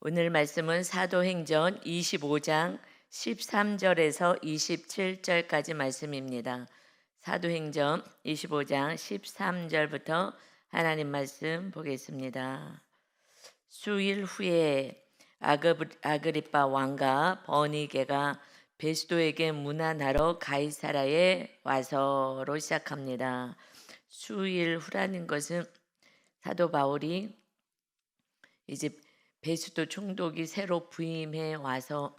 오늘 말씀은 사도행전 25장 13절에서 27절까지 말씀입니다. 사도행전 25장 13절부터 하나님 말씀 보겠습니다. 수일 후에 아그리빠 왕과 버니게가 베스도에게 문안하러 가이사라에 와서로 시작합니다. 수일 후라는 것은 사도 바울이 이제 베스도 총독이 새로 부임해 와서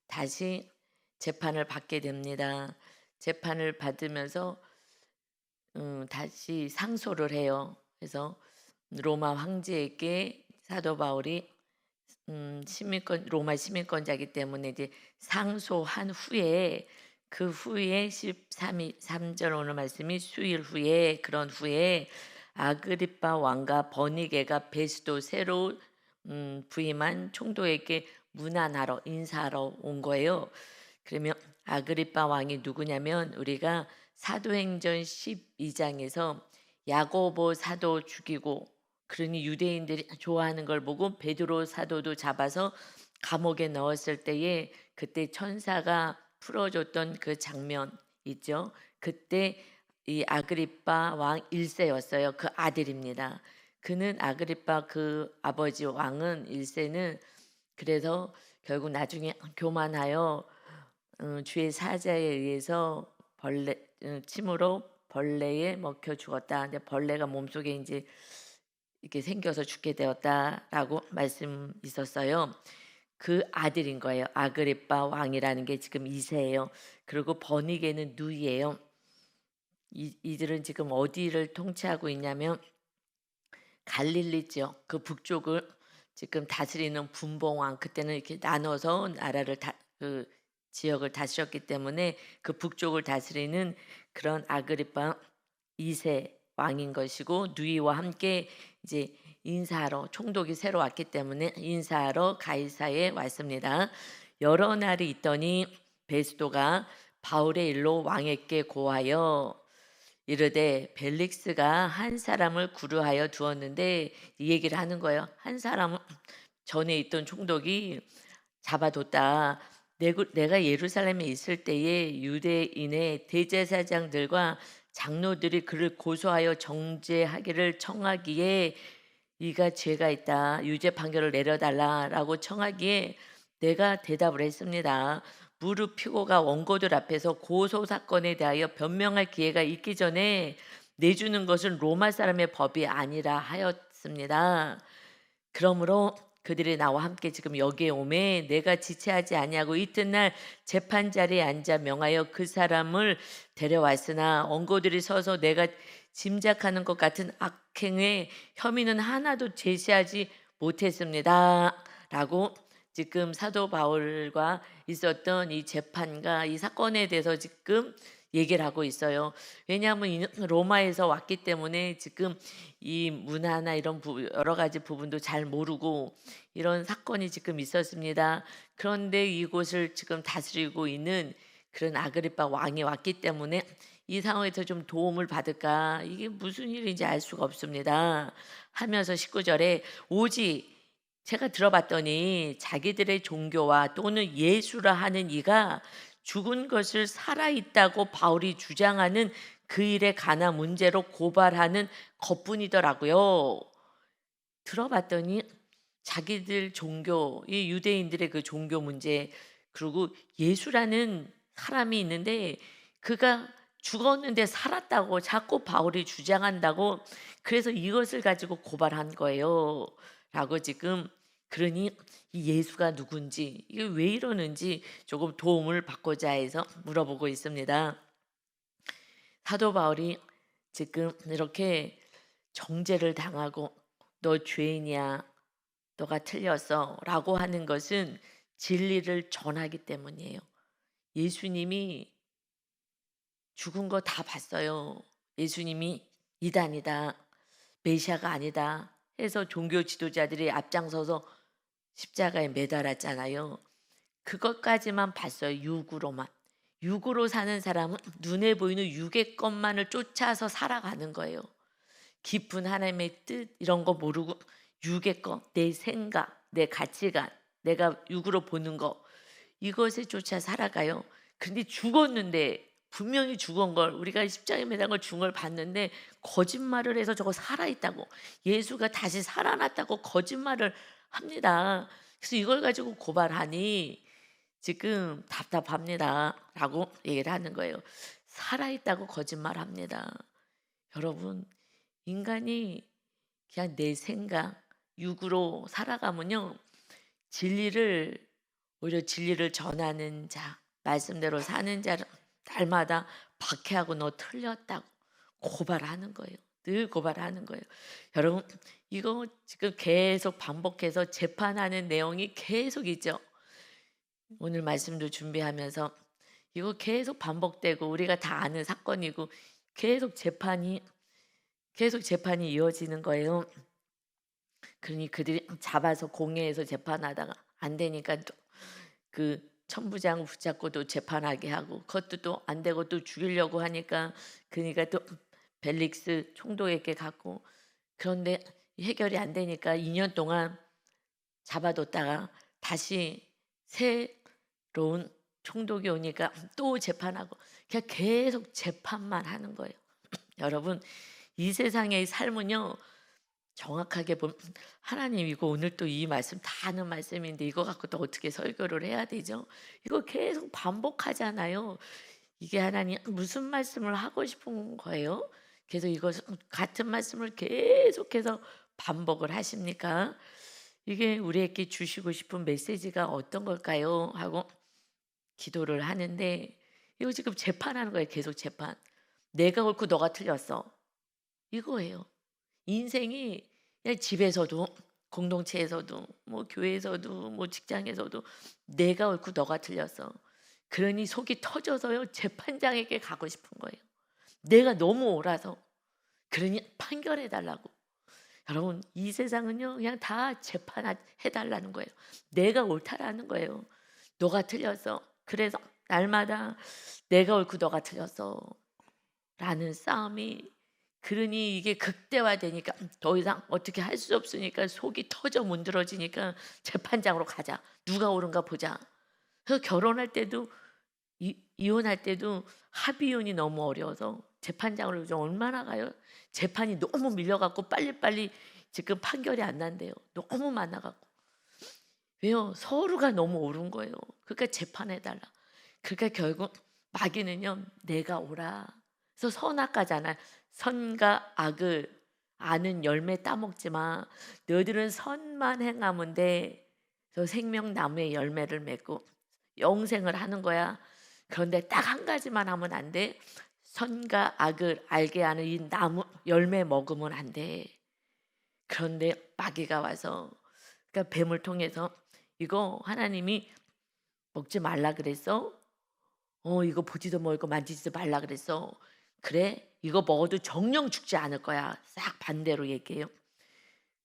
다시 재판을 받게 됩니다. 재판을 받으면서 다시 상소를 해요. 그래서 로마 황제에게 사도 바울이 로마 시민권자이기 때문에 이제 상소한 후에 그 후에 13절 오늘 말씀이 수일 후에 그런 후에 아그리빠 왕과 버니게가 베스도 새로 부임한 총독에게 문안하러 인사하러 온 거예요. 그러면 아그리빠 왕이 누구냐면 우리가 사도행전 12장에서 야고보 사도 죽이고 그러니 유대인들이 좋아하는 걸 보고 베드로 사도도 잡아서 감옥에 넣었을 때에 그때 천사가 풀어줬던 그 장면 있죠. 그때 이 아그리빠 왕 1세였어요. 그 아들입니다. 그는 아그리빠 그 아버지 왕은 1세는 그래서 결국 나중에 교만하여 주의 사자에 의해서 침으로 벌레에 먹혀 죽었다. 근데 벌레가 몸속에 이제 이렇게 생겨서 죽게 되었다라고 말씀 있었어요. 그 아들인 거예요. 아그리빠 왕이라는 게 지금 2세예요. 그리고 버니게는 누이예요. 이들은 지금 어디를 통치하고 있냐면 갈릴리 지역 그 북쪽을 지금 다스리는 분봉왕 그때는 이렇게 나눠서 나라를 그 지역을 다스렸기 때문에 그 북쪽을 다스리는 그런 아그리파 2세 왕인 것이고 누이와 함께 이제 인사하러 총독이 새로 왔기 때문에 인사하러 가이사에 왔습니다. 여러 날이 있더니 베스도가 바울의 일로 왕에게 고하여 이르되 벨릭스가 한 사람을 구류하여 두었는데 이 얘기를 하는 거예요. 한 사람은 전에 있던 총독이 잡아뒀다. 내가 예루살렘에 있을 때에 유대인의 대제사장들과 장로들이 그를 고소하여 정죄하기를 청하기에 이가 죄가 있다. 유죄 판결을 내려달라라고 청하기에 내가 대답을 했습니다. 무릎 피고가 원고들 앞에서 고소 사건에 대하여 변명할 기회가 있기 전에 내주는 것은 로마 사람의 법이 아니라 하였습니다. 그러므로 그들이 나와 함께 지금 여기에 오매 내가 지체하지 아니하고 이튿날 재판 자리에 앉아 명하여 그 사람을 데려왔으나 원고들이 서서 내가 짐작하는 것 같은 악행의 혐의는 하나도 제시하지 못했습니다. 라고 지금 사도 바울과 있었던 이 재판과 이 사건에 대해서 지금 얘기를 하고 있어요. 왜냐하면 로마에서 왔기 때문에 지금 이 문화나 이런 여러 가지 부분도 잘 모르고 이런 사건이 지금 있었습니다. 그런데 이곳을 지금 다스리고 있는 그런 아그리파 왕이 왔기 때문에 이 상황에서 좀 도움을 받을까 이게 무슨 일인지 알 수가 없습니다. 하면서 19절에 오직 제가 들어봤더니 자기들의 종교와 또는 예수라 하는 이가 죽은 것을 살아있다고 바울이 주장하는 그 일에 관한 문제로 고발하는 것뿐이더라고요. 들어봤더니 자기들 종교, 이 유대인들의 그 종교 문제, 그리고 예수라는 사람이 있는데 그가 죽었는데 살았다고 자꾸 바울이 주장한다고 그래서 이것을 가지고 고발한 거예요. 라고 지금 그러니 이 예수가 누군지 이게 왜 이러는지 조금 도움을 받고자 해서 물어보고 있습니다. 사도 바울이 지금 이렇게 정죄를 당하고 너 죄인이야 너가 틀렸어 라고 하는 것은 진리를 전하기 때문이에요. 예수님이 죽은 거 다 봤어요. 예수님이 이단이다 메시아가 아니다 해서 종교 지도자들이 앞장서서 십자가에 매달았잖아요. 그것까지만 봤어요. 육으로만. 육으로 사는 사람은 눈에 보이는 육의 것만을 쫓아서 살아가는 거예요. 깊은 하나님의 뜻 이런 거 모르고 육의 것, 내 생각, 내 가치관, 내가 육으로 보는 거 이것에 쫓아 살아가요. 근데 죽었는데 분명히 죽은 걸 우리가 십자가에 매단 걸 죽은 걸 봤는데 거짓말을 해서 저거 살아있다고 예수가 다시 살아났다고 거짓말을 합니다. 그래서 이걸 가지고 고발하니 지금 답답합니다라고 얘기를 하는 거예요. 살아있다고 거짓말합니다. 여러분 인간이 그냥 내 생각 육으로 살아가면요 진리를 오히려 진리를 전하는 자 말씀대로 사는 자를 날마다 박해하고 너 틀렸다고 고발하는 거예요. 늘 고발하는 거예요. 여러분 이거 지금 계속 반복해서 재판하는 내용이 계속 있죠. 오늘 말씀도 준비하면서 이거 계속 반복되고 우리가 다 아는 사건이고 계속 재판이 이어지는 거예요. 그러니 그들이 잡아서 공회에서 재판하다가 안 되니까 또 그 천부장 붙잡고 또 재판하게 하고 그것도 또 안 되고 또 죽이려고 하니까 그러니까 또 벨릭스 총독에게 갔고 그런데 해결이 안 되니까 2년 동안 잡아뒀다가 다시 새로운 총독이 오니까 또 재판하고 그냥 계속 재판만 하는 거예요. 여러분 이 세상의 삶은요 정확하게 보면 하나님 이거 오늘 또 이 말씀 다 아는 말씀인데 이거 갖고 또 어떻게 설교를 해야 되죠? 이거 계속 반복하잖아요. 이게 하나님 무슨 말씀을 하고 싶은 거예요? 그래서 이것을 같은 말씀을 계속해서 반복을 하십니까? 이게 우리에게 주시고 싶은 메시지가 어떤 걸까요? 하고 기도를 하는데 이거 지금 재판하는 거예요. 계속 재판. 내가 옳고 너가 틀렸어. 이거예요. 인생이 그냥 집에서도 공동체에서도 뭐 교회에서도 뭐 직장에서도 내가 옳고 너가 틀렸어. 그러니 속이 터져서요 재판장에게 가고 싶은 거예요. 내가 너무 옳아서 그러니 판결해 달라고. 여러분 이 세상은요 그냥 다 재판해 달라는 거예요. 내가 옳다라는 거예요. 너가 틀렸어. 그래서 날마다 내가 옳고 너가 틀렸어 라는 싸움이 그러니 이게 극대화되니까 더 이상 어떻게 할 수 없으니까 속이 터져 문드러지니까 재판장으로 가자. 누가 옳은가 보자. 그래서 결혼할 때도 이혼할 때도 합의혼이 너무 어려워서 재판장으로 요즘 얼마나 가요? 재판이 너무 밀려갖고 빨리빨리 지금 판결이 안 난대요. 너무 많아갖고. 왜요? 서로가 너무 옳은 거예요. 그러니까 재판해달라. 그러니까 결국 마귀는요 내가 옳아. 그래서 선악과잖아. 선과 악을 아는 열매 따먹지 마. 너희들은 선만 행하면 돼. 그래서 생명나무의 열매를 맺고 영생을 하는 거야. 그런데 딱 한 가지만 하면 안 돼. 선과 악을 알게 하는 이 나무 열매 먹으면 안 돼. 그런데 마귀가 와서 그러니까 뱀을 통해서 이거 하나님이 먹지 말라 그랬어? 이거 보지도 말고 만지지도 말라 그랬어. 그래? 이거 먹어도 정령 죽지 않을 거야. 싹 반대로 얘기해요.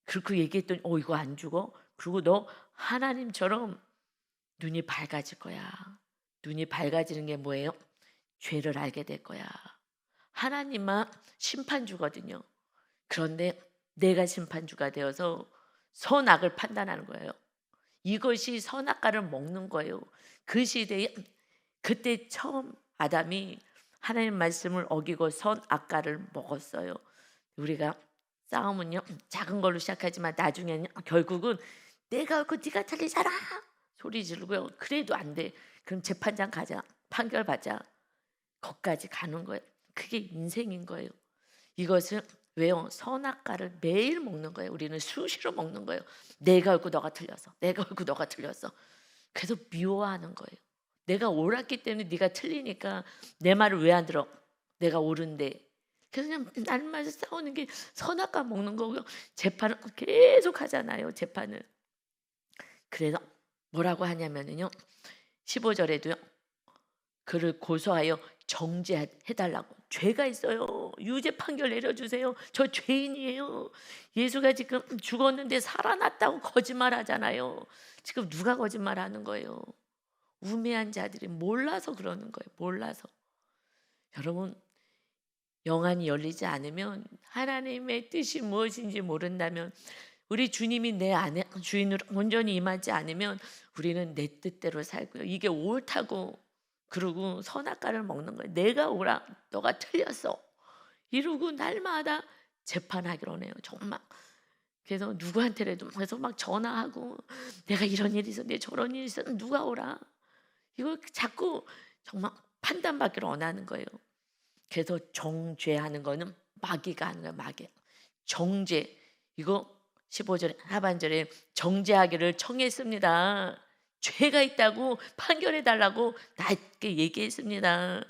그렇게 얘기했더니 이거 안 죽어? 그리고 너 하나님처럼 눈이 밝아질 거야. 눈이 밝아지는 게 뭐예요? 죄를 알게 될 거야. 하나님만 심판주거든요. 그런데 내가 심판주가 되어서 선악을 판단하는 거예요. 이것이 선악과를 먹는 거예요. 그 시대에 그때 처음 아담이 하나님 말씀을 어기고 선악과를 먹었어요. 우리가 싸움은요 작은 걸로 시작하지만 나중에는 결국은 내가 옳고 네가 틀리잖아 소리 지르고요. 그래도 안 돼. 그럼 재판장 가자. 판결 받자. 거기까지 가는 거예요. 그게 인생인 거예요. 이것은 왜요? 선악과를 매일 먹는 거예요. 우리는 수시로 먹는 거예요. 내가 옳고 너가 틀렸어. 내가 옳고 너가 틀렸어. 그래서 미워하는 거예요. 내가 옳았기 때문에 네가 틀리니까 내 말을 왜 안 들어? 내가 옳은데. 그래서 그냥 날마다 싸우는 게 선악과 먹는 거고요. 재판을 계속 하잖아요. 재판을. 그래서 뭐라고 하냐면요. 15절에도요. 그를 고소하여 정죄해달라고. 죄가 있어요. 유죄 판결 내려주세요. 저 죄인이에요. 예수가 지금 죽었는데 살아났다고 거짓말하잖아요. 지금 누가 거짓말하는 거예요? 우매한 자들이 몰라서 그러는 거예요. 몰라서. 여러분 영안이 열리지 않으면 하나님의 뜻이 무엇인지 모른다면 우리 주님이 내 안에 주인으로 온전히 임하지 않으면 우리는 내 뜻대로 살고요. 이게 옳다고 그러고 선악과를 먹는 거예요. 내가 옳아, 너가 틀렸어. 이러고 날마다 재판하기로 해요. 정말. 그래서 누구한테라도 그래서 막 전화하고 내가 이런 일이 있어, 내 저런 일이 있어, 누가 오라. 이거 자꾸 정말 판단받기를 원하는 거예요. 그래서 정죄하는 거는 마귀가 하는 거예요. 마귀. 정죄. 이거 15절 하반절에 정죄하기를 청했습니다. 죄가 있다고 판결해 달라고 나에게 얘기했습니다.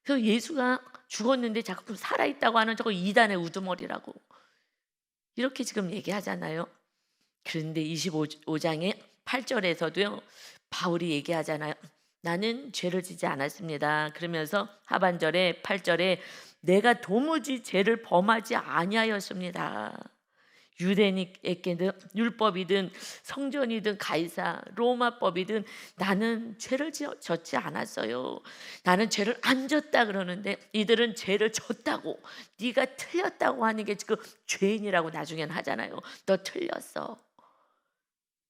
그래서 예수가 죽었는데 자꾸 살아있다고 하는 저거 이단의 우두머리라고 이렇게 지금 얘기하잖아요. 그런데 25장의 8절에서도요. 바울이 얘기하잖아요. 나는 죄를 지지 않았습니다. 그러면서 하반절에 8절에 내가 도무지 죄를 범하지 아니하였습니다. 유대인에게는 율법이든 성전이든 가이사 로마법이든 나는 죄를 졌지 않았어요. 나는 죄를 안 졌다 그러는데 이들은 죄를 졌다고 네가 틀렸다고 하는 게 지금 죄인이라고 나중에는 하잖아요. 너 틀렸어.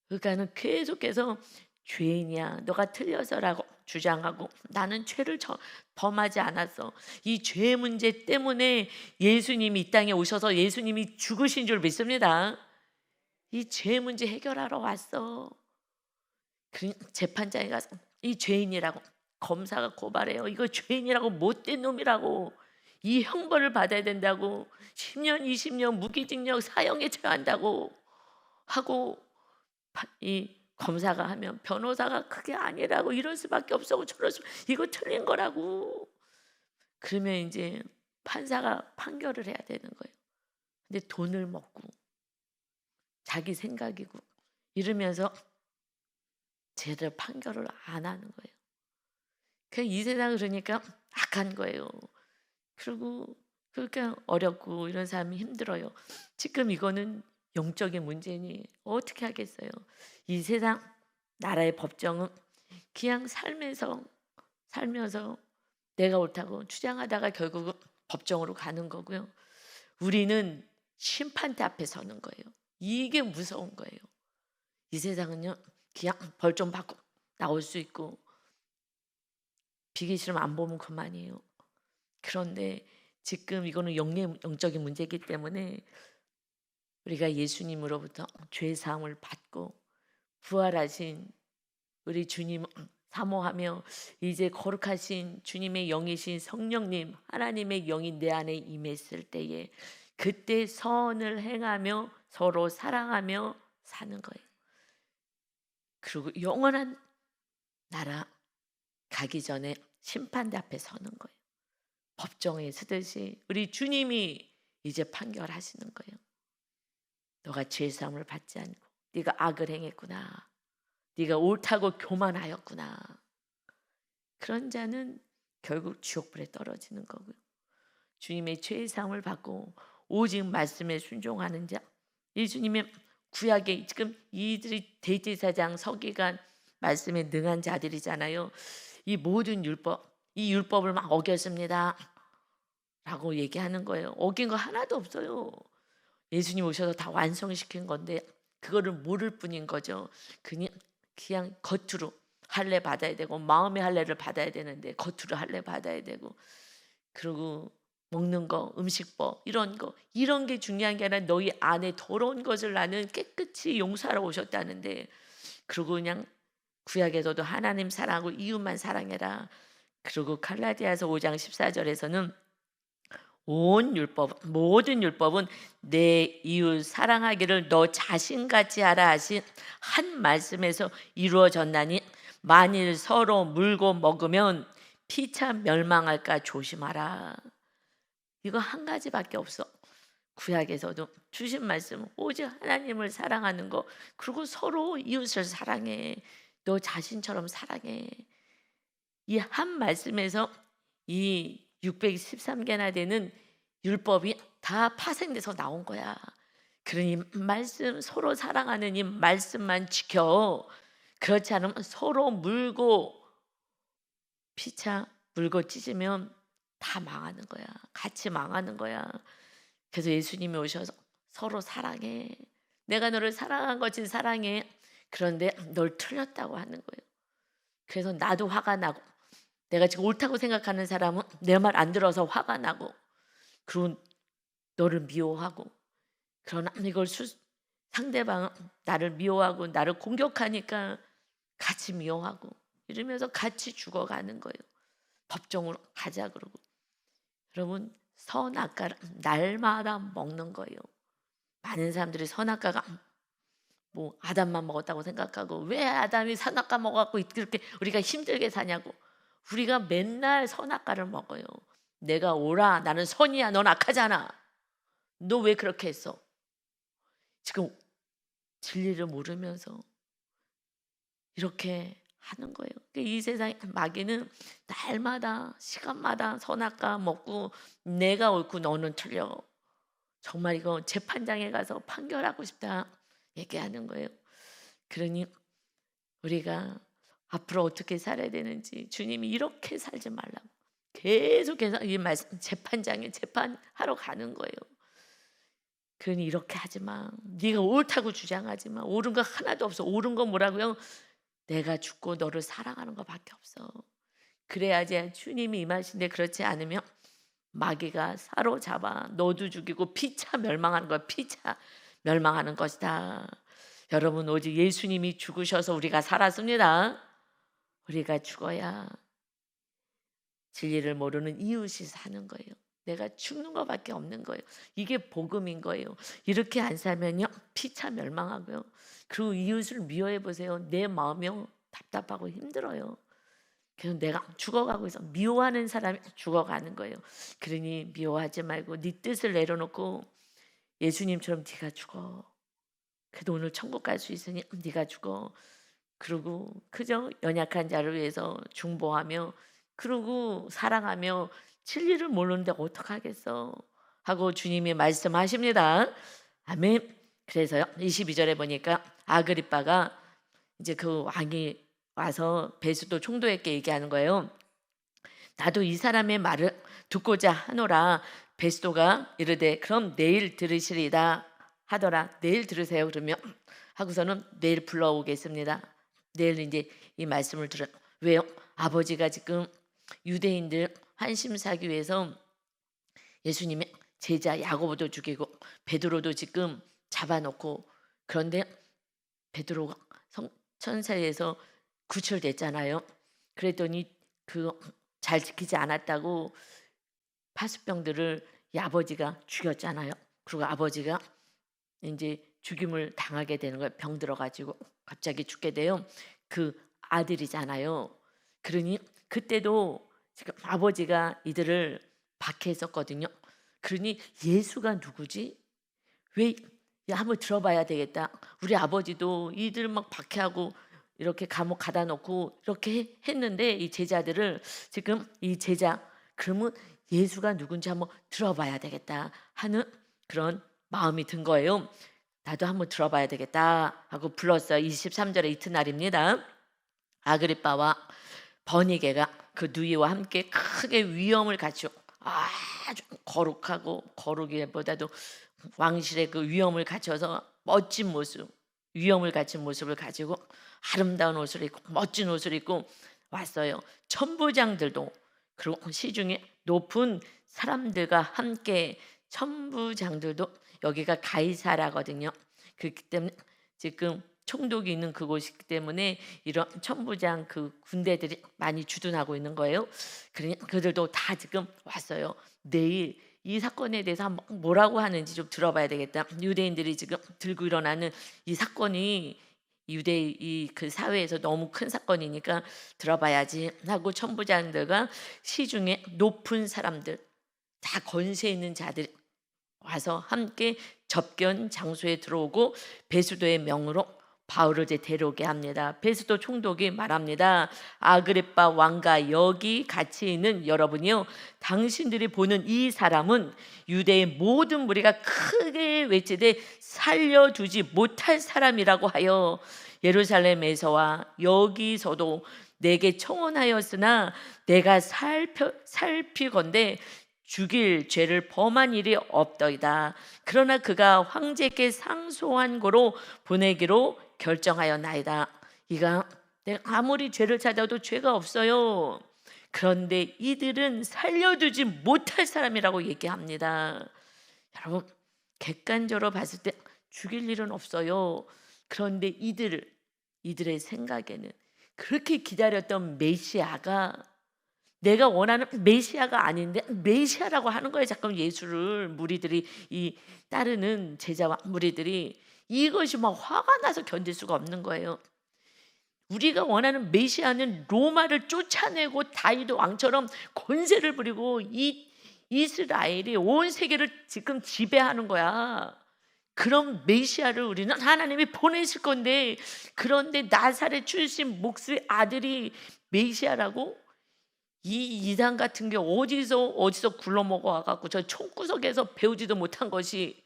그러니까는 계속해서 죄인이야, 너가 틀려서라고 주장하고 나는 죄를 범하지 않았어. 이 죄 문제 때문에 예수님이 이 땅에 오셔서 예수님이 죽으신 줄 믿습니다. 이 죄 문제 해결하러 왔어. 재판장에 가서 이 죄인이라고 검사가 고발해요. 이거 죄인이라고 못된 놈이라고 이 형벌을 받아야 된다고 10년 20년 무기징역 사형에 처한다고 하고 이 검사가 하면 변호사가 그게 아니라고 이럴 수밖에 없어 저럴 수 이거 틀린 거라고 그러면 이제 판사가 판결을 해야 되는 거예요. 근데 돈을 먹고 자기 생각이고 이러면서 제대로 판결을 안 하는 거예요. 그냥 이 세상 그러니까 악한 거예요. 그리고 그러니까 어렵고 이런 사람이 힘들어요. 지금 이거는 영적인 문제니 어떻게 하겠어요. 이 세상 나라의 법정은 그냥 살면서 내가 옳다고 주장하다가 결국은 법정으로 가는 거고요. 우리는 심판대 앞에 서는 거예요. 이게 무서운 거예요. 이 세상은요 그냥 벌 좀 받고 나올 수 있고 비기 싫으면 안 보면 그만이에요. 그런데 지금 이거는 영적인 문제이기 때문에 우리가 예수님으로부터 죄 사함을 받고 부활하신 우리 주님 사모하며 이제 거룩하신 주님의 영이신 성령님 하나님의 영이 내 안에 임했을 때에 그때 선을 행하며 서로 사랑하며 사는 거예요. 그리고 영원한 나라 가기 전에 심판대 앞에 서는 거예요. 법정에 서듯이 우리 주님이 이제 판결하시는 거예요. 너가 죄사함을 받지 않고 네가 악을 행했구나. 네가 옳다고 교만하였구나. 그런 자는 결국 지옥불에 떨어지는 거고요. 주님의 죄사함을 받고 오직 말씀에 순종하는 자. 이 주님의 구약에 지금 이들이 대제사장 서기관 말씀에 능한 자들이잖아요. 이 모든 율법, 이 율법을 막 어겼습니다. 라고 얘기하는 거예요. 어긴 거 하나도 없어요. 예수님 오셔서 다 완성시킨 건데 그거를 모를 뿐인 거죠. 그냥 겉으로 할례 받아야 되고 마음의 할례를 받아야 되는데 겉으로 할례 받아야 되고 그리고 먹는 거, 음식법 이런 게 중요한 게 아니라 너희 안에 더러운 것을 나는 깨끗이 용서하러 오셨다는데 그리고 그냥 구약에서도 하나님 사랑하고 이웃만 사랑해라. 그리고 갈라디아서 5장 14절에서는 모든 율법은 내 이웃 사랑하기를 너 자신같이 하라 하신 한 말씀에서 이루어졌나니 만일 서로 물고 먹으면 피차 멸망할까 조심하라. 이거 한 가지밖에 없어. 구약에서도 주신 말씀 오직 하나님을 사랑하는 거 그리고 서로 이웃을 사랑해. 너 자신처럼 사랑해. 이 한 말씀에서 이 613개나 되는 율법이 다 파생돼서 나온 거야. 그러니 말씀 서로 사랑하는 이 말씀만 지켜. 그렇지 않으면 서로 물고 피차 물고 찢으면 다 망하는 거야. 같이 망하는 거야. 그래서 예수님이 오셔서 서로 사랑해. 내가 너를 사랑한 것이 사랑해. 그런데 널 틀렸다고 하는 거예요. 그래서 나도 화가 나고, 내가 지금 옳다고 생각하는 사람은 내 말 안 들어서 화가 나고, 그리고 너를 미워하고, 그러나 이걸 상대방은 나를 미워하고 나를 공격하니까 같이 미워하고 이러면서 같이 죽어가는 거예요. 법정으로 가자 그러고. 여러분, 선악과를 날마다 먹는 거예요. 많은 사람들이 선악과가 뭐 아담만 먹었다고 생각하고, 왜 아담이 선악과 먹었고 이렇게 우리가 힘들게 사냐고. 우리가 맨날 선악과를 먹어요. 내가 오라, 나는 선이야, 넌 악하잖아. 너 왜 그렇게 했어? 지금 진리를 모르면서 이렇게 하는 거예요. 이 세상의 마귀는 날마다 시간마다 선악과 먹고, 내가 옳고 너는 틀려. 정말 이거 재판장에 가서 판결하고 싶다 얘기하는 거예요. 그러니 우리가 앞으로 어떻게 살아야 되는지 주님이 이렇게 살지 말라고 계속해서 이 말씀, 재판장에 재판하러 가는 거예요. 그러니 이렇게 하지 마. 네가 옳다고 주장하지 마. 옳은 거 하나도 없어. 옳은 건 뭐라고요? 내가 죽고 너를 사랑하는 것밖에 없어. 그래야지 주님이 임하신데, 그렇지 않으면 마귀가 사로잡아 너도 죽이고 피차 멸망하는 거야. 피차 멸망하는 것이다. 여러분, 오직 예수님이 죽으셔서 우리가 살았습니다. 우리가 죽어야 진리를 모르는 이웃이 사는 거예요. 내가 죽는 것밖에 없는 거예요. 이게 복음인 거예요. 이렇게 안 살면요, 피차 멸망하고요. 그리고 이웃을 미워해 보세요. 내 마음이 답답하고 힘들어요. 그래서 내가 죽어가고 있어. 미워하는 사람이 죽어가는 거예요. 그러니 미워하지 말고 네 뜻을 내려놓고 예수님처럼 네가 죽어. 그래도 오늘 천국 갈 수 있으니 네가 죽어. 그리고 그저 연약한 자를 위해서 중보하며, 그리고 사랑하며, 진리를 모르는데 어떡하겠어 하고 주님이 말씀하십니다. 아멘. 그래서요, 22절에 보니까 아그리빠가 이제 그 왕이 와서 베스도 총독에게 얘기하는 거예요. 나도 이 사람의 말을 듣고자 하노라. 베스도가 이르되 그럼 내일 들으시리다 하더라. 내일 들으세요 그러면 하고서는 내일 불러오겠습니다. 내일 이제 이 말씀을 들어. 왜요? 아버지가 지금 유대인들 한심사기 위해서 예수님의 제자 야고보도 죽이고 베드로도 지금 잡아놓고, 그런데 베드로가 천사에서 구출됐잖아요. 그랬더니 그 잘 지키지 않았다고 파수병들을 이 아버지가 죽였잖아요. 그리고 아버지가 이제 죽임을 당하게 되는 거예요. 병 들어가지고 갑자기 죽게 돼요. 그 아들이잖아요. 그러니 그때도 지금 아버지가 이들을 박해했었거든요. 그러니 예수가 누구지? 왜? 야, 한번 들어봐야 되겠다. 우리 아버지도 이들 막 박해하고 이렇게 감옥 가다 놓고 이렇게 했는데, 이 제자들을 지금 이 제자, 그러면 예수가 누군지 한번 들어봐야 되겠다 하는 그런 마음이 든 거예요. 나도 한번 들어봐야 되겠다 하고 불렀어요. 23절에 이튿날입니다. 아그리빠와 버니게가 그 누이와 함께 크게 위엄을 갖추고, 아주 거룩하고, 거룩이보다도 왕실의 그 위엄을 갖춰서 멋진 모습, 위엄을 갖춘 모습을 가지고 아름다운 옷을 입고 멋진 옷을 입고 왔어요. 천부장들도, 그리고 시중에 높은 사람들과 함께, 천부장들도, 여기가 가이사라거든요. 그렇기 때문에 지금 총독이 있는 그곳이기 때문에 이런 천부장 그 군대들이 많이 주둔하고 있는 거예요. 그러니 그들도 다 지금 왔어요. 내일 이 사건에 대해서 한번 뭐라고 하는지 좀 들어봐야 되겠다. 유대인들이 지금 들고 일어나는 이 사건이 유대 이 그 사회에서 너무 큰 사건이니까 들어봐야지 하고, 천부장들과 시중에 높은 사람들, 다 권세 있는 자들이 와서 함께 접견 장소에 들어오고 베스도의 명으로 바울을 이제 데려오게 합니다. 베스도 총독이 말합니다. 아그리빠 왕과 여기 같이 있는 여러분이요, 당신들이 보는 이 사람은 유대의 모든 무리가 크게 외치되 살려두지 못할 사람이라고 하여 예루살렘에서와 여기서도 내게 청원하였으나 내가 살피건대 죽일 죄를 범한 일이 없더이다. 그러나 그가 황제께 상소한 고로 보내기로 결정하였나이다. 이가 내가 아무리 죄를 찾아도 죄가 없어요. 그런데 이들은 살려두지 못할 사람이라고 얘기합니다. 여러분, 객관적으로 봤을 때 죽일 일은 없어요. 그런데 이들의 생각에는 그렇게 기다렸던 메시아가 내가 원하는 메시아가 아닌데 메시아라고 하는 거예요. 잠깐 예수를 무리들이 이 따르는 제자와 무리들이 이것이 막 화가 나서 견딜 수가 없는 거예요. 우리가 원하는 메시아는 로마를 쫓아내고 다윗 왕처럼 권세를 부리고 이 이스라엘이 온 세계를 지금 지배하는 거야. 그런 메시아를 우리는 하나님이 보내실 건데, 그런데 나사렛 출신 목수의 아들이 메시아라고? 이 이단 같은 게 어디서 굴러먹어 와갖고 저 총구석에서 배우지도 못한 것이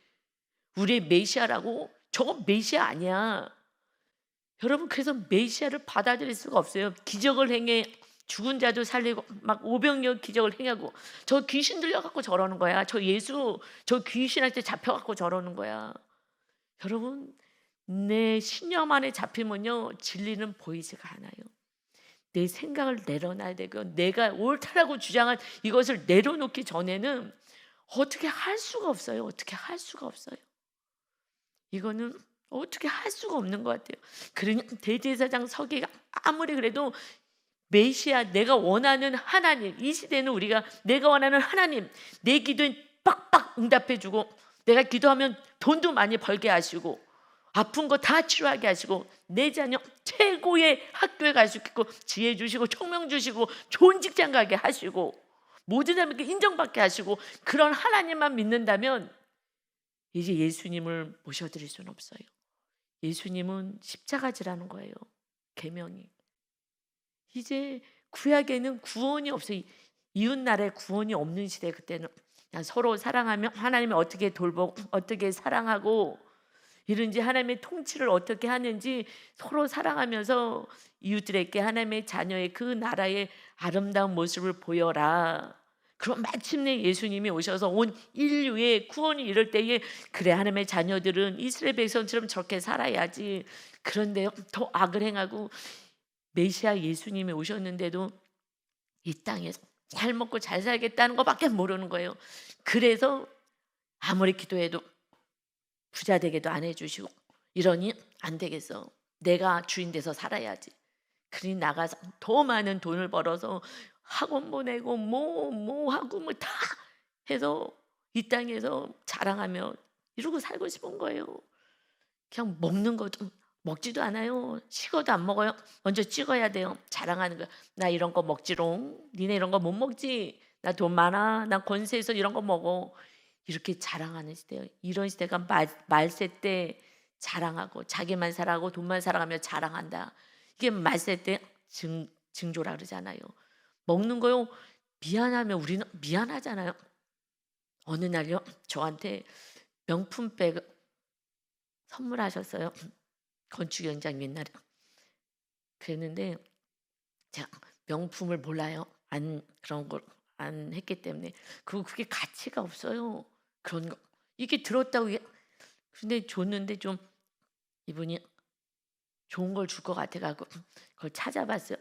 우리의 메시아라고? 저건 메시아 아니야. 여러분, 그래서 메시아를 받아들일 수가 없어요. 기적을 행해 죽은 자도 살리고 막 오병이어 기적을 행하고, 저 귀신 들려갖고 저러는 거야. 저 예수 저 귀신한테 잡혀갖고 저러는 거야. 여러분, 내 신념 안에 잡히면요 진리는 보이지가 않아요. 내 생각을 내려놔야 되고 내가 옳다라고 주장한 이것을 내려놓기 전에는 어떻게 할 수가 없어요. 어떻게 할 수가 없어요. 이거는 어떻게 할 수가 없는 것 같아요. 그러니 대제사장 서기가 아무리 그래도 메시아, 내가 원하는 하나님, 이 시대는 우리가 내가 원하는 하나님, 내 기도에 빡빡 응답해주고, 내가 기도하면 돈도 많이 벌게 하시고, 아픈 거 다 치료하게 하시고, 내 자녀 최고의 학교에 갈 수 있고 지혜 주시고 총명 주시고 좋은 직장 가게 하시고 모든 사람에게 인정받게 하시고, 그런 하나님만 믿는다면 이제 예수님을 모셔드릴 수는 없어요. 예수님은 십자가지라는 거예요. 계명이. 이제 구약에는 구원이 없어요. 이웃나라에 구원이 없는 시대. 그때는 그냥 서로 사랑하며 하나님이 어떻게 돌보고 어떻게 사랑하고 이런지, 하나님의 통치를 어떻게 하는지 서로 사랑하면서 이웃들에게 하나님의 자녀의 그 나라의 아름다운 모습을 보여라. 그럼 마침내 예수님이 오셔서 온 인류의 구원이 이럴 때에, 그래 하나님의 자녀들은 이스라엘 백성처럼 저렇게 살아야지. 그런데 더 악을 행하고 메시아 예수님이 오셨는데도 이 땅에서 잘 먹고 잘 살겠다는 것밖에 모르는 거예요. 그래서 아무리 기도해도 부자 되게도 안 해주시고, 이러니 안 되겠어. 내가 주인 돼서 살아야지. 그러니 나가서 더 많은 돈을 벌어서 학원 보내고 뭐 하고 뭐 다 해서 이 땅에서 자랑하며 이러고 살고 싶은 거예요. 그냥 먹는 것도 먹지도 않아요. 식어도 안 먹어요. 먼저 찍어야 돼요. 자랑하는 거야. 나 이런 거 먹지롱. 니네 이런 거 못 먹지. 나 돈 많아. 나 권세 있어. 이런 거 먹어. 이렇게 자랑하는 시대예요. 이런 시대가 말세 때 자랑하고 자기만 사랑하고 돈만 사랑하며 자랑한다. 이게 말세 때 징조라 그러잖아요. 먹는 거요. 미안하면 우리는 미안하잖아요. 어느 날요 저한테 명품백 선물하셨어요. 건축 현장 옛날에. 그랬는데 제가 명품을 몰라요. 안 그런 걸 안 했기 때문에. 그리고 그게 가치가 없어요. 그런 거 이게 들었다고 근데 줬는데 좀 이분이 좋은 걸 줄 것 같아가지고 그걸 찾아봤어요.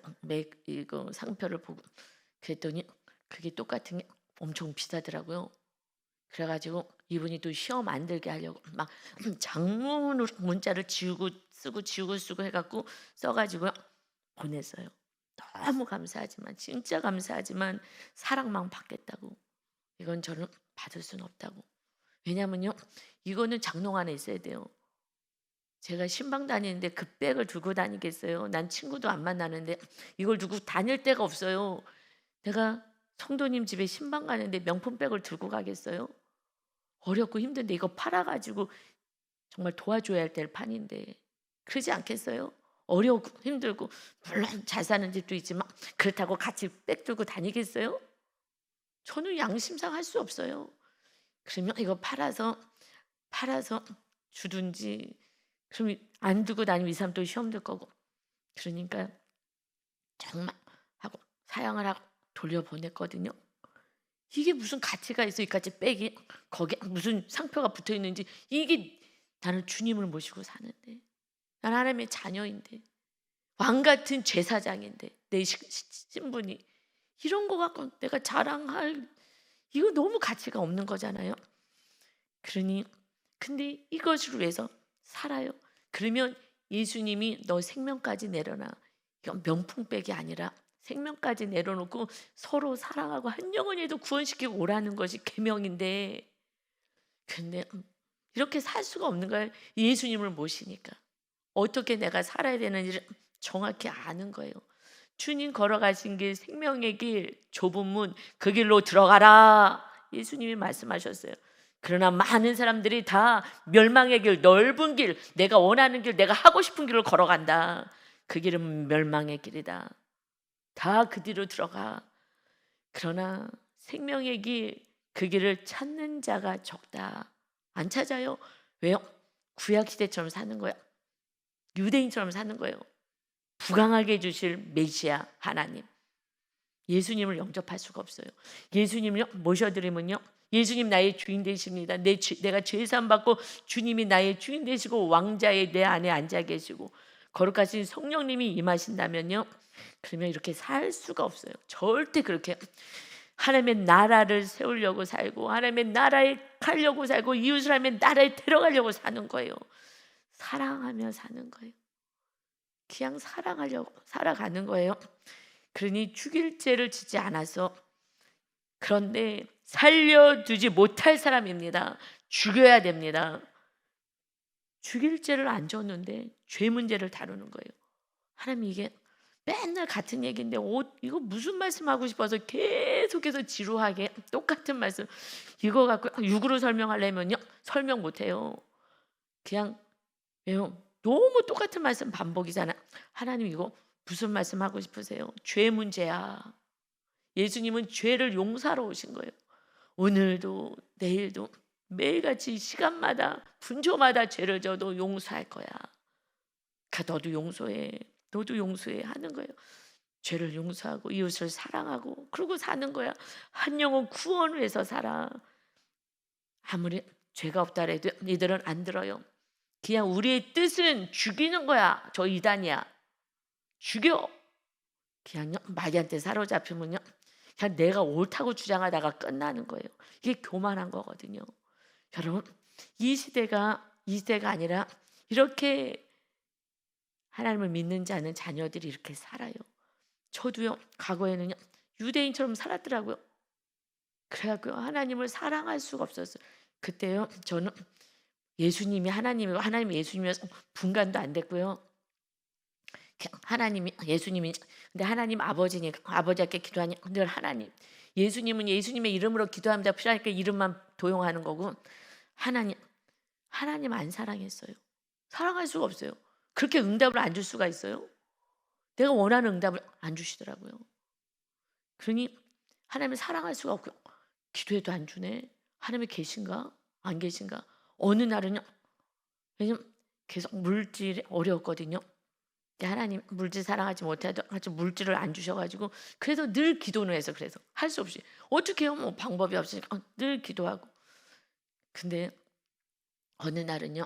이거 상표를 보고. 그랬더니 그게 똑같은 게 엄청 비싸더라고요. 그래가지고 이분이 또 시험 안 들게 하려고 막 장문으로 문자를 지우고 쓰고 해갖고 써가지고 보냈어요. 너무 감사하지만, 진짜 감사하지만 사랑만 받겠다고. 이건 저는 받을 수는 없다고. 왜냐면요 이거는 장롱 안에 있어야 돼요. 제가 신방 다니는데 그 백을 들고 다니겠어요? 난 친구도 안 만나는데 이걸 두고 다닐 데가 없어요. 내가 성도님 집에 신방 가는데 명품백을 들고 가겠어요? 어렵고 힘든데 이거 팔아가지고 정말 도와줘야 할 때를 판인데, 그러지 않겠어요? 어렵고 힘들고 물론 잘 사는 집도 있지만 그렇다고 같이 백 들고 다니겠어요? 저는 양심상 할 수 없어요. 그러면 이거 팔아서 주든지, 그럼 안 두고 다니면 이 사람 또 시험 들 거고. 그러니까 정말 하고 사양을 하고 돌려보냈거든요. 이게 무슨 가치가 있어? 이까지 백이 거기에 무슨 상표가 붙어 있는지. 이게 나는 주님을 모시고 사는데, 나는 하나님의 자녀인데, 왕 같은 제사장인데, 내 신분이 이런 거 갖고 내가 자랑할, 이거 너무 가치가 없는 거잖아요. 그러니 근데 이것을 위해서 살아요. 그러면 예수님이 너 생명까지 내려놔. 이건 명품백이 아니라 생명까지 내려놓고 서로 사랑하고 한 영혼이라도 구원시키고 오라는 것이 계명인데, 근데 이렇게 살 수가 없는 거예요. 예수님을 모시니까 어떻게 내가 살아야 되는지를 정확히 아는 거예요. 주님 걸어가신 길, 생명의 길, 좁은 문, 그 길로 들어가라, 예수님이 말씀하셨어요. 그러나 많은 사람들이 다 멸망의 길, 넓은 길, 내가 원하는 길, 내가 하고 싶은 길을 걸어간다. 그 길은 멸망의 길이다. 다 그 뒤로 들어가. 그러나 생명의 길, 그 길을 찾는 자가 적다. 안 찾아요. 왜요? 구약시대처럼 사는 거야. 유대인처럼 사는 거예요. 부강하게 해주실 메시아 하나님, 예수님을 영접할 수가 없어요. 예수님을 모셔드리면요, 예수님 나의 주인 되십니다. 내가 죄사함 받고 주님이 나의 주인 되시고 왕자의 내 안에 앉아 계시고 거룩하신 성령님이 임하신다면요, 그러면 이렇게 살 수가 없어요. 절대 그렇게 하나님의 나라를 세우려고 살고 하나님의 나라에 가려고 살고 이웃을 하나님의 나라에 데려가려고 사는 거예요. 사랑하며 사는 거예요. 그냥 사랑하려고 살아가는 거예요. 그러니 죽일 죄를 짓지 않아서, 그런데 살려두지 못할 사람입니다. 죽여야 됩니다. 죽일 죄를 안 줬는데 죄 문제를 다루는 거예요. 하나님, 이게 맨날 같은 얘기인데 이거 무슨 말씀하고 싶어서 계속해서 지루하게 똑같은 말씀, 이거 갖고 육으로 설명하려면요 설명 못해요. 그냥 왜요? 너무 똑같은 말씀 반복이잖아. 하나님, 이거 무슨 말씀하고 싶으세요? 죄 문제야. 예수님은 죄를 용서하러 오신 거예요. 오늘도 내일도 매일같이 시간마다 분초마다 죄를 져도 용서할 거야. 그러니까 너도 용서해. 너도 용서해 하는 거예요. 죄를 용서하고 이웃을 사랑하고 그러고 사는 거야. 한 영혼 구원을 위해서 살아. 아무리 죄가 없다 해도 이들은 안 들어요. 그냥 우리의 뜻은 죽이는 거야. 저 이단이야. 죽여. 그냥 마귀한테 사로잡히면요, 그냥 내가 옳다고 주장하다가 끝나는 거예요. 이게 교만한 거거든요. 여러분, 이 시대가 아니라 이렇게 하나님을 믿는 자는 자녀들이 이렇게 살아요. 저도요, 과거에는요 유대인처럼 살았더라고요. 그래갖고요, 하나님을 사랑할 수가 없었어요. 그때요, 저는 예수님이 하나님이고 하나님이 예수님이어서 분간도 안 됐고요. 하나님이 예수님이, 근데 하나님 아버지니까 아버지께 기도하니 늘 하나님, 예수님은 예수님의 이름으로 기도합니다. 필요하니까 이름만 도용하는 거고, 하나님 안 사랑했어요. 사랑할 수가 없어요. 그렇게 응답을 안 줄 수가 있어요? 내가 원하는 응답을 안 주시더라고요. 그러니 하나님을 사랑할 수가 없고, 기도해도 안 주네. 하나님이 계신가 안 계신가. 어느 날은요, 왜냐면 계속 물질이 어려웠거든요. 하나님 물질 사랑하지 못해도 물질을 안 주셔가지고, 그래서 늘 기도는 해서, 그래서 할 수 없이 어떻게 해요? 뭐 방법이 없으니까 늘 기도하고. 근데 어느 날은요,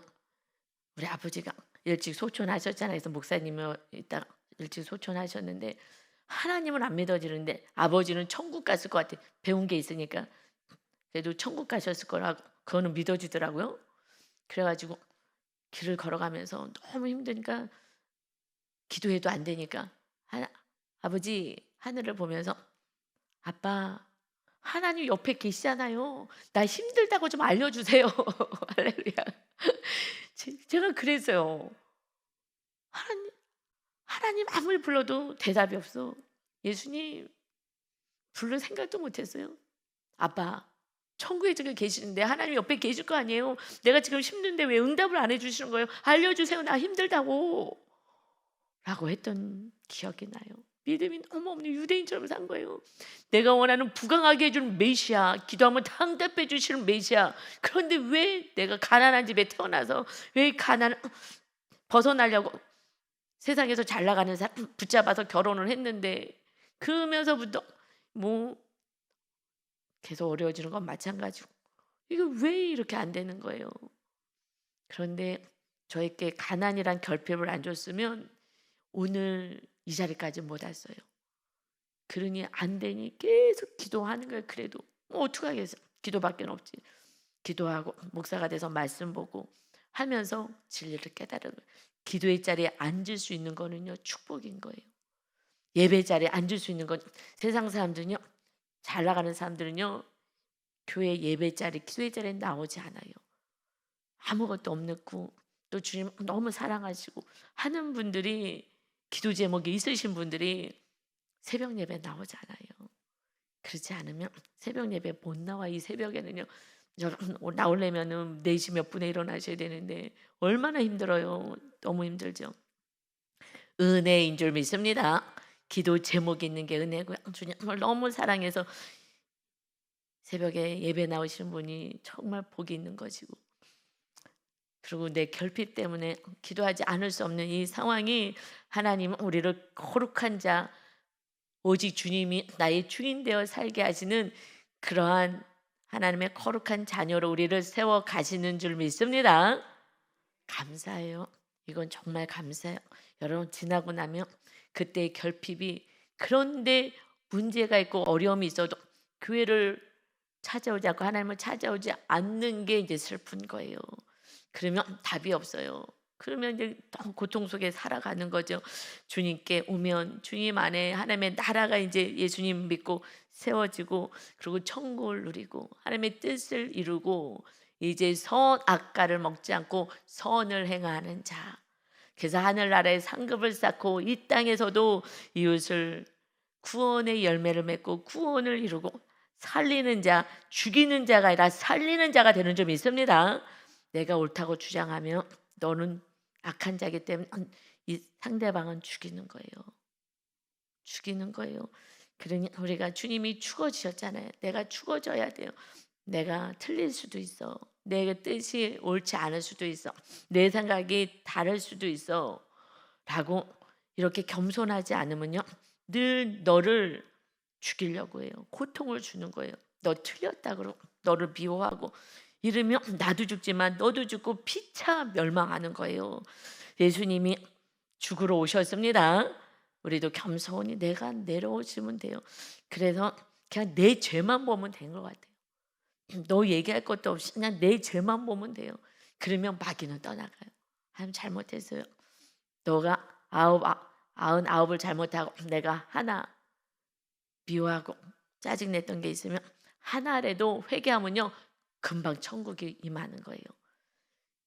우리 아버지가 일찍 소천하셨잖아요. 그래서 목사님이 있다가 일찍 소천하셨는데, 하나님은 안 믿어지는데 아버지는 천국 갔을 것 같아. 배운 게 있으니까. 그래도 천국 가셨을 거라고 그거는 믿어지더라고요. 그래가지고 길을 걸어가면서 너무 힘드니까, 기도해도 안 되니까 아버지 하늘을 보면서, 아빠, 하나님 옆에 계시잖아요. 나 힘들다고 좀 알려주세요. 할렐루야. 제가 그랬어요. 하나님 아무리 불러도 대답이 없어. 예수님 부를 생각도 못했어요. 아빠, 천국에 지금 계시는데 하나님 옆에 계실 거 아니에요. 내가 지금 힘든데 왜 응답을 안 해주시는 거예요? 알려주세요. 나 힘들다고 라고 했던 기억이 나요. 믿음이 너무 없는 유대인처럼 산 거예요. 내가 원하는 부강하게 해주는 메시아, 기도하면 응답해 주시는 메시아. 그런데 왜 내가 가난한 집에 태어나서 왜 벗어나려고 세상에서 잘 나가는 사람 붙잡아서 결혼을 했는데, 그러면서부터 뭐 계속 어려워지는 건 마찬가지고 이게 왜 이렇게 안 되는 거예요. 그런데 저에게 가난이란 결핍을 안 줬으면 오늘 이 자리까지 못 왔어요. 그러니 안 되니 계속 기도하는 거예요. 그래도 뭐 어떡하겠어. 기도밖에 없지. 기도하고 목사가 돼서 말씀 보고 하면서 진리를 깨달은 거예요. 기도의 자리에 앉을 수 있는 거는요 축복인 거예요. 예배 자리에 앉을 수 있는 건 세상 사람들은요, 잘 나가는 사람들은요 교회 예배 자리, 기도의 자리에 나오지 않아요. 아무것도 없고 또 주님 너무 사랑하시고 하는 분들이, 기도 제목이 있으신 분들이 새벽 예배 나오지 않아요. 그렇지 않으면 새벽 예배 못 나와. 이 새벽에는요, 여러분 나오려면은 4시 몇 분에 일어나셔야 되는데 얼마나 힘들어요. 너무 힘들죠. 은혜인 줄 믿습니다. 기도 제목이 있는 게 은혜고요. 주님을 너무 사랑해서 새벽에 예배 나오시는 분이 정말 복이 있는 것이고, 그리고 내 결핍 때문에 기도하지 않을 수 없는 이 상황이, 하나님은 우리를 거룩한 자, 오직 주님이 나의 주인 되어 살게 하시는 그러한 하나님의 거룩한 자녀로 우리를 세워 가시는 줄 믿습니다. 감사해요. 이건 정말 감사해요. 여러분 지나고 나면 그때의 결핍이, 그런데 문제가 있고 어려움이 있어도 교회를 찾아오지 않고 하나님을 찾아오지 않는 게 이제 슬픈 거예요. 그러면 답이 없어요. 그러면 이제 너무 고통 속에 살아가는 거죠. 주님께 오면 주님 안에 하나님의 나라가 이제 예수님 믿고 세워지고, 그리고 천국을 누리고 하나님의 뜻을 이루고 이제 선악과를 먹지 않고 선을 행하는 자. 그래서 하늘나라의 상급을 쌓고 이 땅에서도 이웃을 구원의 열매를 맺고 구원을 이루고 살리는 자, 죽이는 자가 아니라 살리는 자가 되는 줄 믿습니다. 내가 옳다고 주장하면 너는 악한 자이기 때문에 이 상대방은 죽이는 거예요. 죽이는 거예요. 그러니 우리가 주님이 죽어지셨잖아요. 내가 죽어져야 돼요. 내가 틀릴 수도 있어. 내 뜻이 옳지 않을 수도 있어. 내 생각이 다를 수도 있어. 라고 이렇게 겸손하지 않으면요, 늘 너를 죽이려고 해요. 고통을 주는 거예요. 너 틀렸다 그러고 너를 미워하고 이러면 나도 죽지만 너도 죽고 피차 멸망하는 거예요. 예수님이 죽으러 오셨습니다. 우리도 겸손히 내가 내려오시면 돼요. 그래서 그냥 내 죄만 보면 된 것 같아요. 너 얘기할 것도 없이 그냥 내 죄만 보면 돼요. 그러면 마귀는 떠나가요. 하나님 잘못했어요. 너가 99을 잘못하고 내가 하나 미워하고 짜증냈던 게 있으면 하나라도 회개하면요 금방 천국이 임하는 거예요.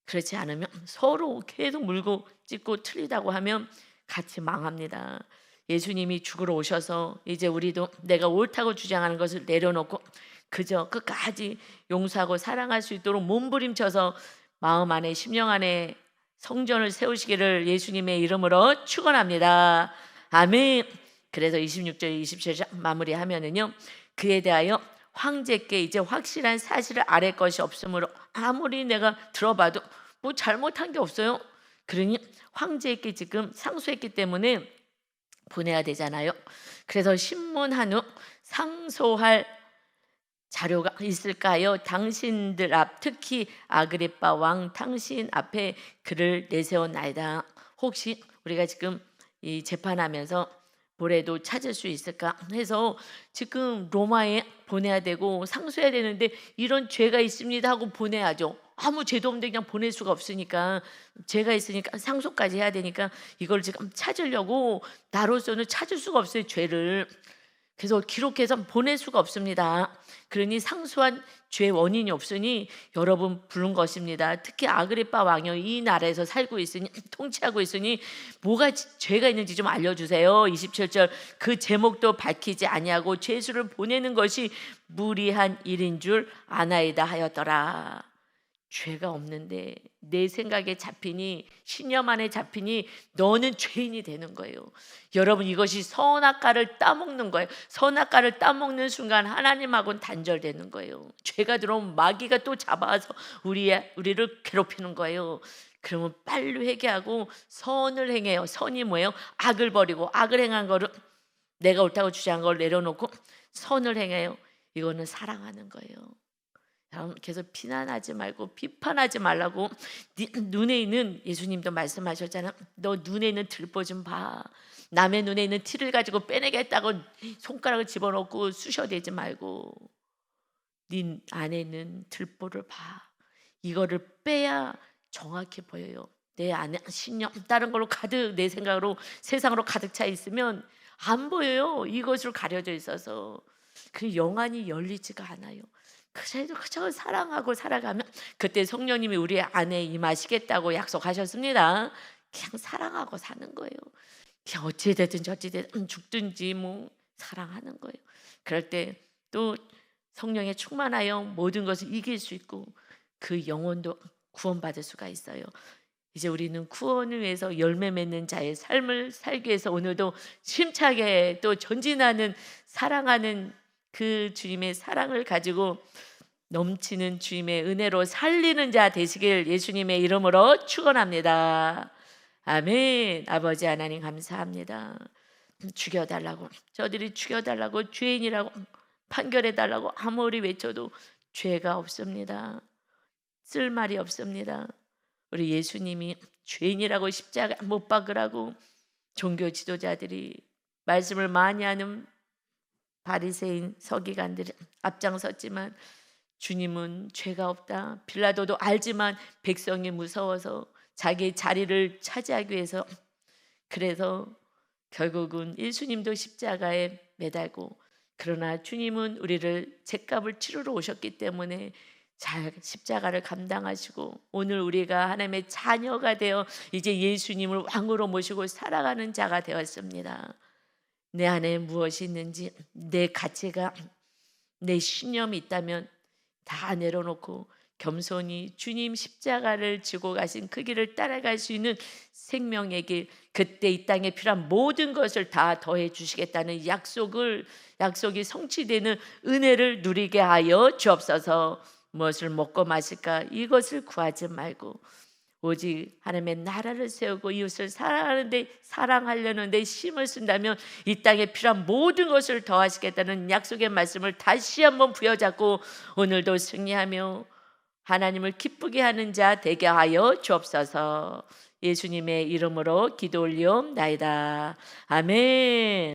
그렇지 않으면 서로 계속 물고 찢고 틀리다고 하면 같이 망합니다. 예수님이 죽으러 오셔서 이제 우리도 내가 옳다고 주장하는 것을 내려놓고 그저 끝까지 용서하고 사랑할 수 있도록 몸부림쳐서 마음 안에 심령 안에 성전을 세우시기를 예수님의 이름으로 축원합니다. 아멘. 그래서 26절 27절 마무리하면은요, 그에 대하여 황제께 이제 확실한 사실을 아뢰 것이 없으므로 아무리 내가 들어봐도 뭐 잘못한 게 없어요. 그러니 황제께 지금 상소했기 때문에 보내야 되잖아요. 그래서 신문한 후 상소할 자료가 있을까요? 당신들 앞, 특히 아그리빠 왕 당신 앞에 그를 내세웠나이다. 혹시 우리가 지금 이 재판하면서 뭐래도 찾을 수 있을까 해서 지금 로마에 보내야 되고 상소해야 되는데 이런 죄가 있습니다 하고 보내야죠. 아무 죄도 없는데 그냥 보낼 수가 없으니까, 죄가 있으니까 상소까지 해야 되니까 이걸 지금 찾으려고 나로서는 찾을 수가 없어요, 죄를. 그래서 기록해서 보낼 수가 없습니다. 그러니 상소한 죄 원인이 없으니 여러분 부른 것입니다. 특히 아그리빠 왕이 이 나라에서 살고 있으니, 통치하고 있으니 뭐가 죄가 있는지 좀 알려주세요. 27절 그 제목도 밝히지 아니하고 죄수를 보내는 것이 무리한 일인 줄 아나이다 하였더라. 죄가 없는데 내 생각에 잡히니, 신념 안에 잡히니 너는 죄인이 되는 거예요. 여러분 이것이 선악과를 따먹는 거예요. 선악과를 따먹는 순간 하나님하고는 단절되는 거예요. 죄가 들어오면 마귀가 또 잡아서 우리를 괴롭히는 거예요. 그러면 빨리 회개하고 선을 행해요. 선이 뭐예요? 악을 버리고 악을 행한 거를, 내가 옳다고 주장한 걸 내려놓고 선을 행해요. 이거는 사랑하는 거예요. 여러분 계속 비난하지 말고 비판하지 말라고. 눈에 있는, 예수님도 말씀하셨잖아. 너 눈에 있는 들보 좀 봐. 남의 눈에 있는 티를 가지고 빼내겠다고 손가락을 집어넣고 쑤셔대지 말고 네 안에 있는 들보를 봐. 이거를 빼야 정확히 보여요. 내 안에 신념 다른 걸로 가득, 내 생각으로 세상으로 가득 차 있으면 안 보여요. 이것으로 가려져 있어서 그 영안이 열리지가 않아요. 그래도 그저 사랑하고 살아가면 그때 성령님이 우리 안에 임하시겠다고 약속하셨습니다. 그냥 사랑하고 사는 거예요. 그냥 어찌 되든지 어찌 되든 죽든지 뭐 사랑하는 거예요. 그럴 때 또 성령에 충만하여 모든 것을 이길 수 있고 그 영혼도 구원받을 수가 있어요. 이제 우리는 구원을 위해서 열매 맺는 자의 삶을 살기 위해서 오늘도 힘차게 또 전진하는, 사랑하는 그 주님의 사랑을 가지고 넘치는 주님의 은혜로 살리는 자 되시길 예수님의 이름으로 축원합니다. 아멘. 아버지 하나님 감사합니다. 죽여달라고, 저들이 죽여달라고, 죄인이라고 판결해달라고 아무리 외쳐도 죄가 없습니다. 쓸 말이 없습니다. 우리 예수님이 죄인이라고 십자가 못 박으라고 종교 지도자들이, 말씀을 많이 하는 바리새인 서기관들이 앞장섰지만 주님은 죄가 없다. 빌라도도 알지만 백성이 무서워서 자기 자리를 차지하기 위해서, 그래서 결국은 예수님도 십자가에 매달고, 그러나 주님은 우리를 죄값을 치르러 오셨기 때문에 잘 십자가를 감당하시고 오늘 우리가 하나님의 자녀가 되어 이제 예수님을 왕으로 모시고 살아가는 자가 되었습니다. 내 안에 무엇이 있는지, 내 가치가, 내 신념이 있다면 다 내려놓고 겸손히 주님 십자가를 지고 가신 그 길을 따라갈 수 있는 생명의 길, 그때 이 땅에 필요한 모든 것을 다 더해 주시겠다는 약속이 성취되는 은혜를 누리게 하여 주옵소서. 무엇을 먹고 마실까 이것을 구하지 말고 오직 하나님의 나라를 세우고 이웃을 사랑하려는 데 힘을 쓴다면 이 땅에 필요한 모든 것을 더하시겠다는 약속의 말씀을 다시 한번 부여잡고 오늘도 승리하며 하나님을 기쁘게 하는 자 되게 하여 주옵소서. 예수님의 이름으로 기도 올리옵나이다. 아멘.